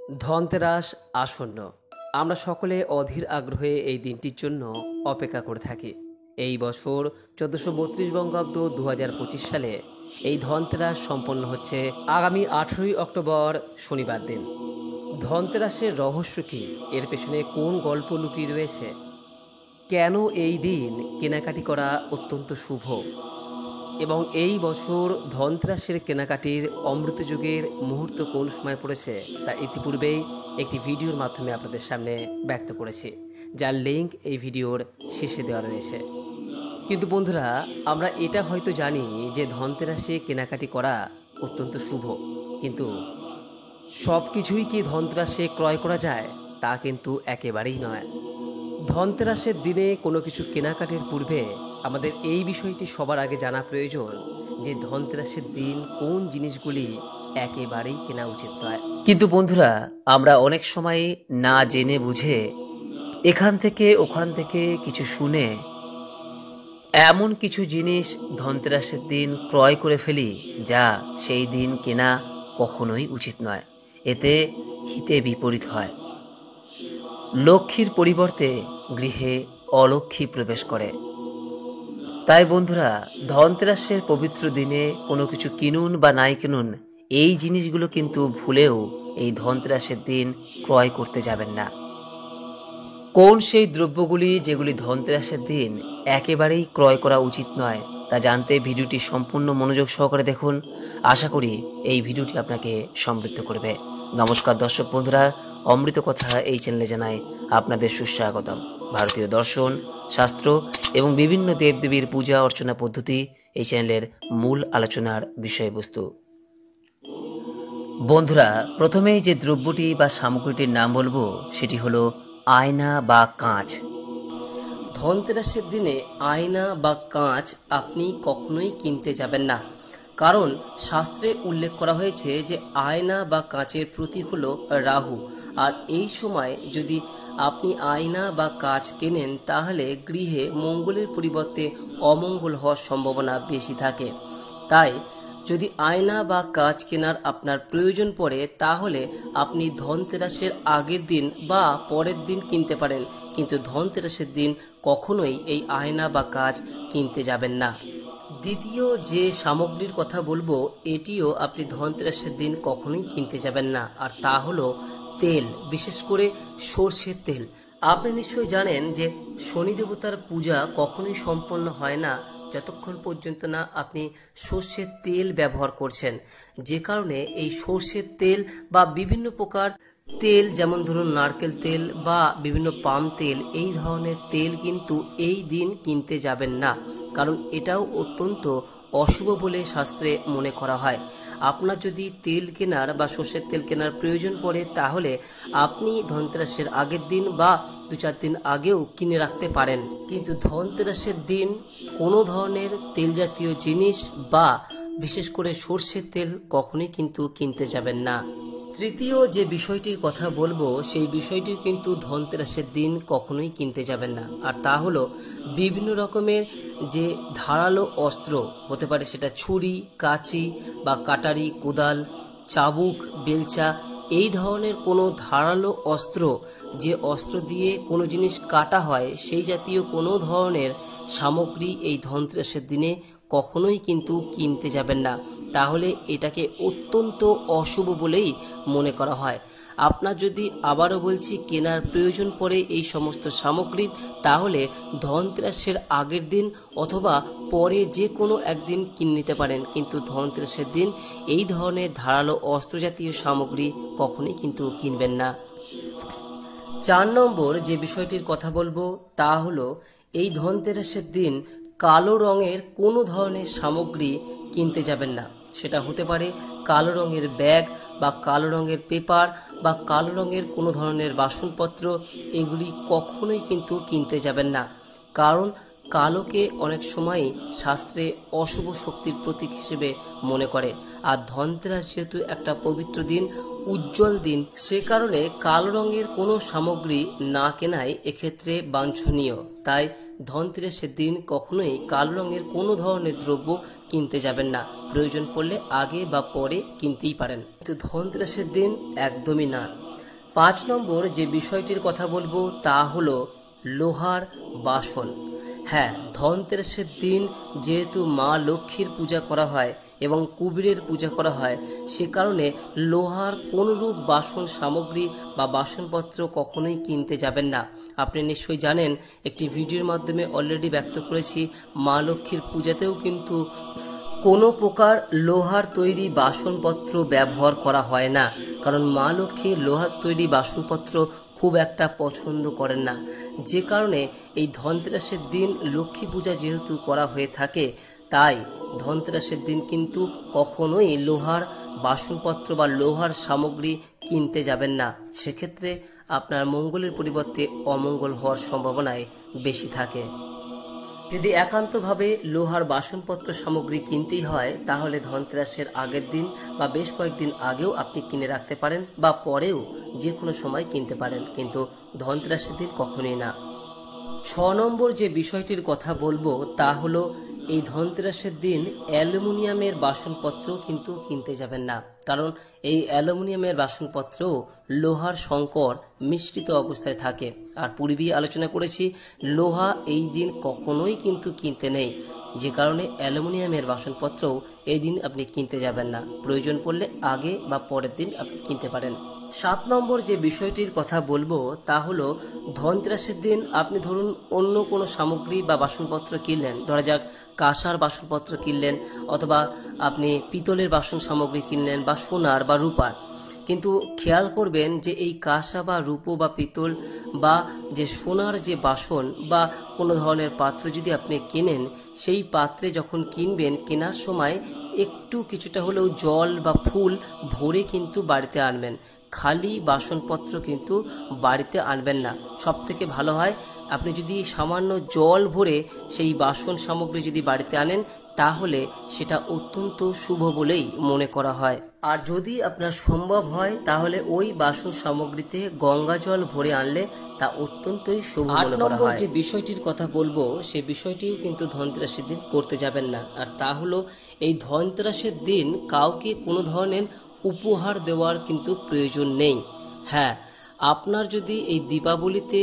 ধনতেরাস আসন্ন। আমরা সকলে অধীর আগ্রহে এই দিনটির জন্য অপেক্ষা করে থাকি। এই বছর 1432 বঙ্গাব্দ 2025 সালে এই ধনতেরাস সম্পন্ন হচ্ছে আগামী 18ই অক্টোবর শনিবার দিন। ধনতেরাসের রহস্য কী? এর পেছনে কোন গল্প লুকিয়ে রয়েছে? কেন এই দিন কেনাকাটি করা অত্যন্ত শুভ? এবং এই বছর ধনতেরাসের কেনাকাটির অমৃত যুগের মুহূর্ত কোন সময় পড়েছে তা ইতিপূর্বেই একটি ভিডিওর মাধ্যমে আপনাদের সামনে ব্যক্ত করেছি, যার লিঙ্ক এই ভিডিওর শেষে দেওয়া রয়েছে। কিন্তু বন্ধুরা, আমরা এটা হয়তো জানি যে ধনতেরাসে কেনাকাটি করা অত্যন্ত শুভ, কিন্তু সব কিছুই কি ধনতেরাসে ক্রয় করা যায়? তা কিন্তু একেবারেই নয়। ধনতেরাসের দিনে কোনো কিছু কেনাকাটির পূর্বে আমাদের এই বিষয়টি সবার আগে জানা প্রয়োজন যে ধনতেরাসের দিন কোন জিনিসগুলি একেবারেই কেনা উচিত নয়। কিন্তু বন্ধুরা, আমরা অনেক সময় না জেনে বুঝে এখান থেকে ওখান থেকে কিছু শুনে এমন কিছু জিনিস ধনতেরাসের দিন ক্রয় করে ফেলি যা সেই দিন কেনা কখনোই উচিত নয়। এতে হিতে বিপরীত হয়। লক্ষ্মীর পরিবর্তে গৃহে অলক্ষ্মী প্রবেশ করে। তাই বন্ধুরা, ধনতেরাসের পবিত্র দিনে কোনো কিছু কিনুন বা নাই কিনুন, এই জিনিসগুলো কিন্তু ভুলেও এই ধনতেরাসের দিন ক্রয় করতে যাবেন না। কোন সেই দ্রব্যগুলি যেগুলি ধনতেরাসের দিন একেবারেই ক্রয় করা উচিত নয় তা জানতে ভিডিওটি সম্পূর্ণ মনোযোগ সহকারে দেখুন। আশা করি এই ভিডিওটি আপনাকে সমৃদ্ধ করবে। নমস্কার দর্শক বন্ধুরা, অমৃত কথা এই চ্যানেলে জানাই আপনাদের সুস্বাগতম। ভারতীয় দর্শন, শাস্ত্র এবং বিভিন্ন দেবদেবীর পূজা অর্চনা পদ্ধতি এই চ্যানেলের মূল আলোচনার বিষয়বস্তু। বন্ধুরা, প্রথমেই যে দ্রব্যটি বা সামগ্রীটির নাম বলবো সেটি হলো আয়না বা কাঁচ। ধনতেরাসের দিনে আয়না বা কাঁচ আপনি কখনোই কিনতে যাবেন না, কারণ শাস্ত্রে উল্লেখ করা হয়েছে যে আয়না বা কাঁচের প্রতীক হলো রাহু, আর এই সময় যদি আপনি আয়না বা কাঁচ কেনেন তাহলে গৃহে মঙ্গলের পরিবর্তে অমঙ্গল হওয়ার সম্ভাবনা বেশি থাকে। তাই যদি আয়না বা কাঁচ কেনার আপনার প্রয়োজন পড়ে তাহলে আপনি ধনতেরাসের আগের দিন বা পরের দিন কিনতে পারেন, কিন্তু ধনতেরাসের দিন কখনোই এই আয়না বা কাঁচ কিনতে যাবেন না। দ্বিতীয় যে সামগ্রীর কথা বলবো এটিও আপনি ধনতেরাসের দিন কখনোই কিনতে যাবেন না, আর তা হলো তেল, বিশেষ করে সর্ষের তেল। আপনি নিশ্চয়ই জানেন যে শনি দেবতার পূজা কখনোই সম্পন্ন হয় না যতক্ষণ পর্যন্ত না আপনি সর্ষের তেল ব্যবহার করছেন। যে কারণে এই সর্ষের তেল বা বিভিন্ন প্রকার তেল, যেমন ধরুন নারকেল তেল বা বিভিন্ন পাম তেল, এই ধরনের তেল কিন্তু এই দিন কিনতে যাবেন না, কারণ এটাও অত্যন্ত অশুভ বলে শাস্ত্রে মনে করা হয়। আপনার যদি তেল কেনার বা সর্ষের তেল কেনার প্রয়োজন পড়ে তাহলে আপনি ধনতেরাসের আগের দিন বা 2-4 দিন আগেও কিনে রাখতে পারেন, কিন্তু ধনতেরাসের দিন কোনো ধরনের তেল জাতীয় জিনিস বা বিশেষ করে সর্ষের তেল কখনোই কিন্তু কিনতে যাবেন না। তৃতীয় যে বিষয়টির কথা বলবো সেই বিষয়টিও কিন্তু ধনতেরাসের দিন কখনোই কিনতে যাবেন না, আর তা হলো বিভিন্ন রকমের যে ধারালো অস্ত্র, হতে পারে সেটা ছুরি, কাঁচি বা কাটারি, কোদাল, চাবুক, বেলচা, এই ধরনের কোনো ধারালো অস্ত্র, যে অস্ত্র দিয়ে কোনো জিনিস কাটা হয়, সেই জাতীয় কোনো ধরনের সামগ্রী এই ধনতেরাসের দিনে কখনোই কিন্তু কিনতে যাবেন না, তাহলে এটাকে অত্যন্ত অশুভ বলেই মনে করা হয়। আপনার যদি, আবারও বলছি, কেনার প্রয়োজন পড়ে এই সমস্ত সামগ্রী, তাহলে ধনতেরাসের আগের দিন অথবা পরে যে কোনো একদিন কিনে নিতে পারেন, কিন্তু ধনতেরাসের দিন এই ধরনের ধারালো অস্ত্র জাতীয় সামগ্রী কখনোই কিন্তু কিনবেন না। 4 নম্বর যে বিষয়টির কথা বলবো তা হলো এই ধনতেরাসের দিন কালো রঙের কোনো ধরনের সামগ্রী কিনতে যাবেন না। সেটা হতে পারে কালো রঙের ব্যাগ বা কালো রঙের পেপার বা কালো রঙের কোনো ধরনের বাসনপত্র, এগুলি কখনোই কিন্তু কিনতে যাবেন না, কারণ কালোকে অনেক সময়ই শাস্ত্রে অশুভ শক্তির প্রতীক হিসেবে মনে করে, আর ধনতেরাস যেহেতু একটা পবিত্র দিন, উজ্জ্বল দিন, সে কারণে কালো রঙের কোনো সামগ্রী না কেনাই এক্ষেত্রে বাঞ্ছনীয়। তাই ধনতেরাসের দিন কখনোই কালো রঙের কোনো ধরনের দ্রব্য কিনতে যাবেন না, প্রয়োজন পড়লে আগে বা পরে কিনতেই পারেন, কিন্তু ধনতেরাসের দিন একদমই না। 5 নম্বর যে বিষয়টির কথা বলবো তা হলো লোহার বাসন। হ্যাঁ, ধনতেরাসের দিন যেহেতু মা লক্ষ্মীর পূজা করা হয় এবং কুবেরের পূজা করা হয়, সে কারণে লোহার কোনরূপ বাসন সামগ্রী বা বাসনপত্র কখনোই কিনতে যাবেন না। আপনি নিশ্চয়ই জানেন, একটি ভিডিওর মাধ্যমে অলরেডি ব্যক্ত করেছি, মা লক্ষ্মীর পূজাতেও কিন্তু কোনো প্রকার লোহার তৈরি বাসনপত্র ব্যবহার করা হয় না, কারণ মা লক্ষ্মী লোহার তৈরি বাসনপত্র খুব একটা পছন্দ করেন না। যে কারণে এই ধনতেরাসের দিন লক্ষ্মী পূজা যেহেতু করা হয়ে থাকে, তাই ধনতেরাসের দিন কিন্তু কখনোই লোহার বাসনপত্র বা লোহার সামগ্রী কিনতে যাবেন না। সেক্ষেত্রে আপনার মঙ্গলের পরিবর্তে অমঙ্গল হওয়ার সম্ভাবনাই বেশি থাকে। যদি একান্তভাবে লোহার বাসনপত্র সামগ্রী কিনতেই হয়, তাহলে ধনতেরাসের আগের দিন বা বেশ কয়েকদিন আগেও আপনি কিনে রাখতে পারেন, বা পরেও যে কোনো সময় কিনতে পারেন, কিন্তু ধনতেরাসের দিন কখনোই না। 6 নম্বর যে বিষয়টির কথা বলবো তা হলো এই ধনতেরাসের দিন অ্যালুমিনিয়ামের বাসনপত্র কিন্তু কিনতে যাবেন না, কারণ এই অ্যালুমিনিয়ামের বাসনপত্র লোহার সংকর মিশ্রিত অবস্থায় থাকে। আর পূর্বেই আলোচনা করেছি, লোহা এই দিন কখনোই কিন্তু কিনতে নেই, যে কারণে অ্যালুমিনিয়ামের বাসনপত্রও এই দিন আপনি কিনতে যাবেন না। প্রয়োজন পড়লে আগে বা পরের দিন আপনি কিনতে পারেন। 7 নম্বর যে বিষয়টির কথা বলবো তা হলো ধনতেরাসের দিন আপনি ধরুন অন্য কোনো সামগ্রী বা বাসনপত্র কিনলেন, ধরা যাক কাঁসার বাসনপত্র কিনলেন, অথবা আপনি পিতলের বাসন সামগ্রী কিনলেন বা সোনার বা রূপার, কিন্তু খেয়াল করবেন যে এই কাঁসা বা রূপো বা পিতল বা যে সোনার যে বাসন বা কোনো ধরনের পাত্র যদি আপনি কেনেন, সেই পাত্রে যখন কিনবেন, কেনার সময় একটু কিছুটা হলেও জল বা ফুল ভরে কিন্তু বাড়িতে আনবেন। খালি বাসনপত্র কিন্তু বাড়িতে আনবেন না। সব থেকে ভালো হয় আপনি যদি সামান্য জল ভরে সেই বাসন সামগ্রী যদি বাড়িতে আনেন, তাহলে সেটা অত্যন্ত শুভ বলেই মনে করা হয়। আর যদি আপনার সম্ভব হয়, তাহলে ওই বাসন সামগ্রীতে গঙ্গা জল ভরে আনলে তা অত্যন্তই শুভ মনে করা হয়। যে বিষয়টির কথা বলবো, সে বিষয়টিও কিন্তু ধনতেরাসের দিন করতে যাবেন না, আর তা হলো এই ধনতেরাসের দিন কাউকে কোনো ধরনের উপহার দেওয়ার কিন্তু প্রয়োজন নেই। হ্যাঁ, আপনার যদি এই দীপাবলিতে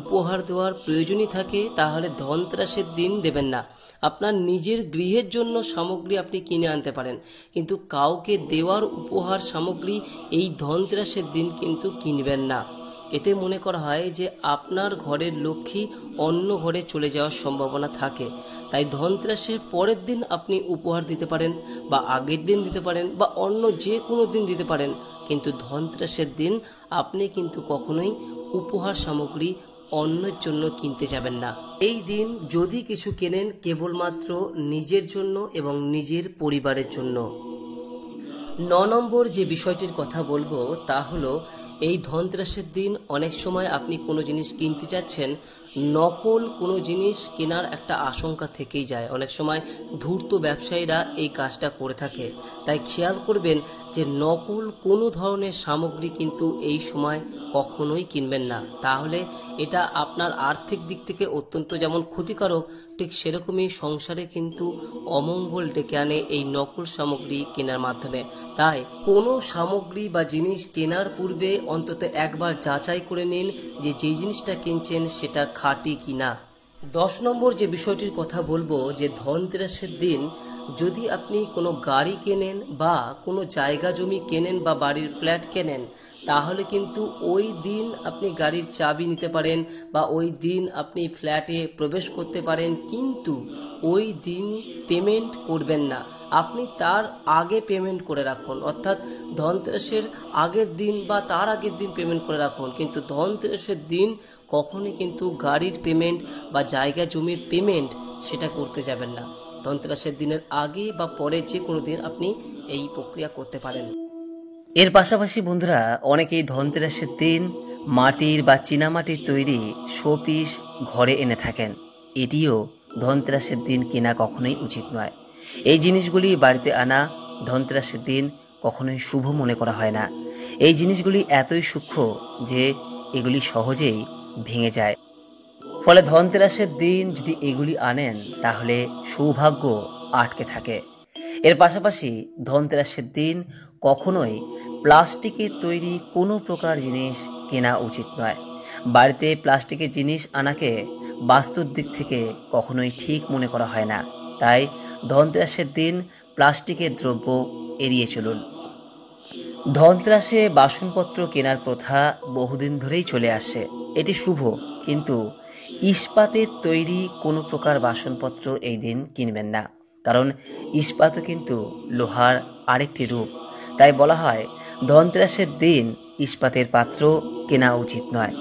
উপহার দেওয়ার প্রয়োজনই থাকে, তাহলে ধনতেরাসের দিন দেবেন না। আপনার নিজের গৃহের জন্য সামগ্রী আপনি কিনে আনতে পারেন, কিন্তু কাউকে দেওয়ার উপহার সামগ্রী এই ধনতেরাসের দিন কিন্তু কিনবেন না। এতে মনে করা হয় যে আপনার ঘরের লক্ষ্মী অন্য ঘরে চলে যাওয়ার সম্ভাবনা থাকে। তাই ধনতেরাসের পরের দিন আপনি উপহার দিতে পারেন, বা আগের দিন দিতে পারেন, বা অন্য যে কোনো দিন দিতে পারেন, কিন্তু ধনতেরাসের দিন আপনি কিন্তু কখনোই উপহার সামগ্রী অন্যের জন্য কিনতে যাবেন না। এই দিন যদি কিছু কেনেন, কেবলমাত্র নিজের জন্য এবং নিজের পরিবারের জন্য। 9 নম্বর যে বিষয়টির কথা বলবো তা হলো এই ধনতেরাসের দিন অনেক সময় আপনি কোনো জিনিস কিনতে যাচ্ছেন, নকল কোনো জিনিস কেনার একটা আশঙ্কা থেকেই যায়। অনেক সময় ধূর্ত ব্যবসায়ীরা এই কাজটা করে থাকে, তাই খেয়াল করবেন যে নকল কোনো ধরনের সামগ্রী কিন্তু এই সময় কখনোই কিনবেন না। তাহলে এটা আপনার আর্থিক দিক থেকে অত্যন্ত যেমন ক্ষতিকারক, ঠিক সেরকমই সংসারে কিন্তু অমঙ্গল ডেকে আনে এই নকল সামগ্রী কেনার মাধ্যমে। তাই কোনো সামগ্রী বা জিনিস কেনার পূর্বে অন্তত একবার যাচাই করে নিন যে যেই জিনিসটা কিনছেন সেটা খাঁটি কিনা। 10 নম্বর যে বিষয়টির কথা বলবো, যে ধনতেরাসের দিন যদি আপনি কোনো গাড়ি কেনেন বা কোনো জায়গা জমি কেনেন বা বাড়ির ফ্ল্যাট কেনেন, তাহলে কিন্তু ওই দিন আপনি গাড়ির চাবি নিতে পারেন বা ওই দিন আপনি ফ্ল্যাটে প্রবেশ করতে পারেন, কিন্তু ওই দিন পেমেন্ট করবেন না। আপনি তার আগে পেমেন্ট করে রাখুন, অর্থাৎ ধনতেরাসের আগের দিন বা তার আগের দিন পেমেন্ট করে রাখুন, কিন্তু ধনতেরাসের দিন কখনই কিন্তু গাড়ির পেমেন্ট বা জায়গা জমির পেমেন্ট সেটা করতে যাবেন না। ধনতেরাসের দিনের আগে বা পরে যে কোনো দিন আপনি এই প্রক্রিয়া করতে পারেন। এর পাশাপাশি বন্ধুরা, অনেকেই ধনতেরাসের দিন মাটির বা চীনামাটির তৈরি শোপিস ঘরে এনে থাকেন। এটিও ধনতেরাসের দিন কেনা কখনোই উচিত নয়। এই জিনিসগুলি বাড়িতে আনা ধনতেরাসের দিন কখনোই শুভ মনে করা হয় না। এই জিনিসগুলি এতই সূক্ষ্ম যে এগুলি সহজেই ভেঙে যায়। ফলে ধনতেরাসের দিন যদি এগুলি আনেন, তাহলে সৌভাগ্য আটকে থাকে। এর পাশাপাশি ধনতেরাসের দিন কখনোই প্লাস্টিকের তৈরি কোনো প্রকার জিনিস কেনা উচিত নয়। বাড়িতে প্লাস্টিকের জিনিস আনাকে বাস্তুর দিক থেকে কখনোই ঠিক মনে করা হয় না। তাই ধনতেরাসের দিন প্লাস্টিকের দ্রব্য এড়িয়ে চলুন। ধনতেরাসে বাসনপত্র কেনার প্রথা বহুদিন ধরেই চলে আসছে। এটি শুভ, কিন্তু ইস্পাতের তৈরি কোনো প্রকার বাসনপত্র এই দিন কিনবেন না, কারণ ইস্পাতও কিন্তু লোহার আরেকটি রূপ। তাই বলা হয় ধনতেরাসের দিন ইস্পাতের পাত্র কেনা উচিত নয়।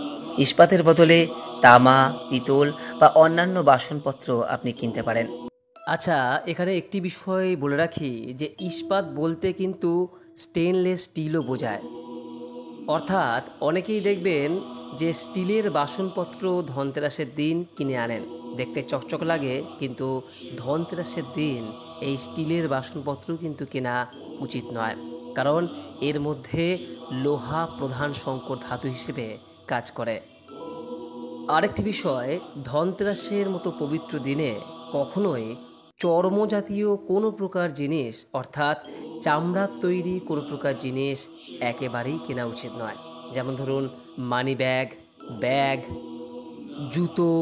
ইস্পাতের বদলে তামা, পিতল বা অন্যান্য বাসনপত্র আপনি কিনতে পারেন। আচ্ছা, এখানে একটি বিষয় বলে রাখি যে ইস্পাত বলতে কিন্তু স্টেনলেস স্টিলও বোঝায়। অর্থাৎ অনেকেই দেখবেন যে স্টিলের বাসনপত্র ধনতেরাসের দিন কিনে আনেন, দেখতে চকচক লাগে, কিন্তু ধনতেরাসের দিন এই স্টিলের বাসনপত্র কিন্তু কেনা উচিত নয়, কারণ এর মধ্যে লোহা প্রধান সংকর ধাতু হিসেবে কাজ করে। আরেকটি বিষয়, ধনতেরাসের মতো পবিত্র দিনে কখনোই চর্মজাতীয় কোনো প্রকার জিনিস, অর্থাৎ চামড়ার তৈরি কোনো প্রকার জিনিস একেবারেই কেনা উচিত নয়। যেমন ধরুন মানি ব্যাগ, ব্যাগ, জুতো,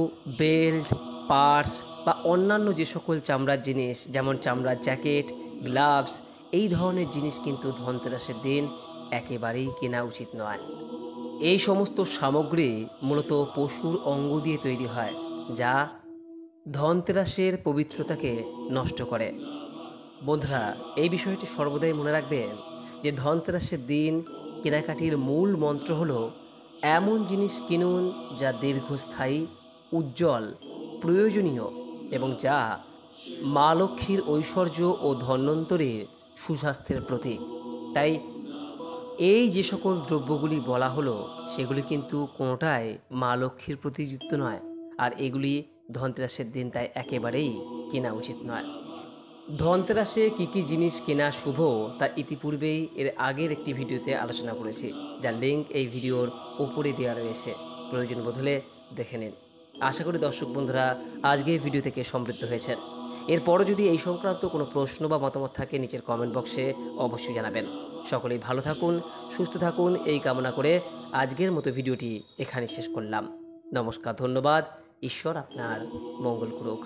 বেল্ট, পার্স বা অন্যান্য যে সকল চামড়ার জিনিস, যেমন চামড়ার জ্যাকেট, গ্লাভস, এই ধরনের জিনিস কিন্তু ধনতেরাসের দিন একেবারেই কেনা উচিত নয়। এই সমস্ত সামগ্রী মূলত পশুর অঙ্গ দিয়ে তৈরি হয়, যা ধনতেরাসের পবিত্রতাকে নষ্ট করে। বন্ধুরা, এই বিষয়টি সর্বদাই মনে রাখবেন যে ধনতেরাসের দিন কেনাকাটির মূল মন্ত্র হলো এমন জিনিস কিনুন যা দীর্ঘস্থায়ী, উজ্জ্বল, প্রয়োজনীয় এবং যা মা লক্ষ্মীর ঐশ্বর্য ও ধন্বন্তরীর সুস্বাস্থ্যের প্রতীক। তাই এই যে সকল দ্রব্যগুলি বলা হলো সেগুলি কিন্তু কোনোটাই মা লক্ষ্মীর প্রতি যুক্ত নয়, আর এগুলি ধনতেরাসের দিন তাই একেবারেই কেনা উচিত নয়। ধনতেরাসে কী কী জিনিস কেনা শুভ তা ইতিপূর্বেই এর আগের একটি ভিডিওতে আলোচনা করেছি, যার লিঙ্ক এই ভিডিওর উপরে দেওয়া রয়েছে, প্রয়োজন বোধ হলে দেখে নিন। আশা করি দর্শক বন্ধুরা আজকের ভিডিও থেকে সমৃদ্ধ হয়েছেন। এরপরও যদি এই সংক্রান্ত কোনো প্রশ্ন বা মতামত থাকে নিচের কমেন্ট বক্সে অবশ্যই জানাবেন। সকলেই ভালো থাকুন, সুস্থ থাকুন, এই কামনা করে আজকের মতো ভিডিওটি এখানে শেষ করলাম। নমস্কার, ধন্যবাদ। ঈশ্বর আপনার মঙ্গল করুক।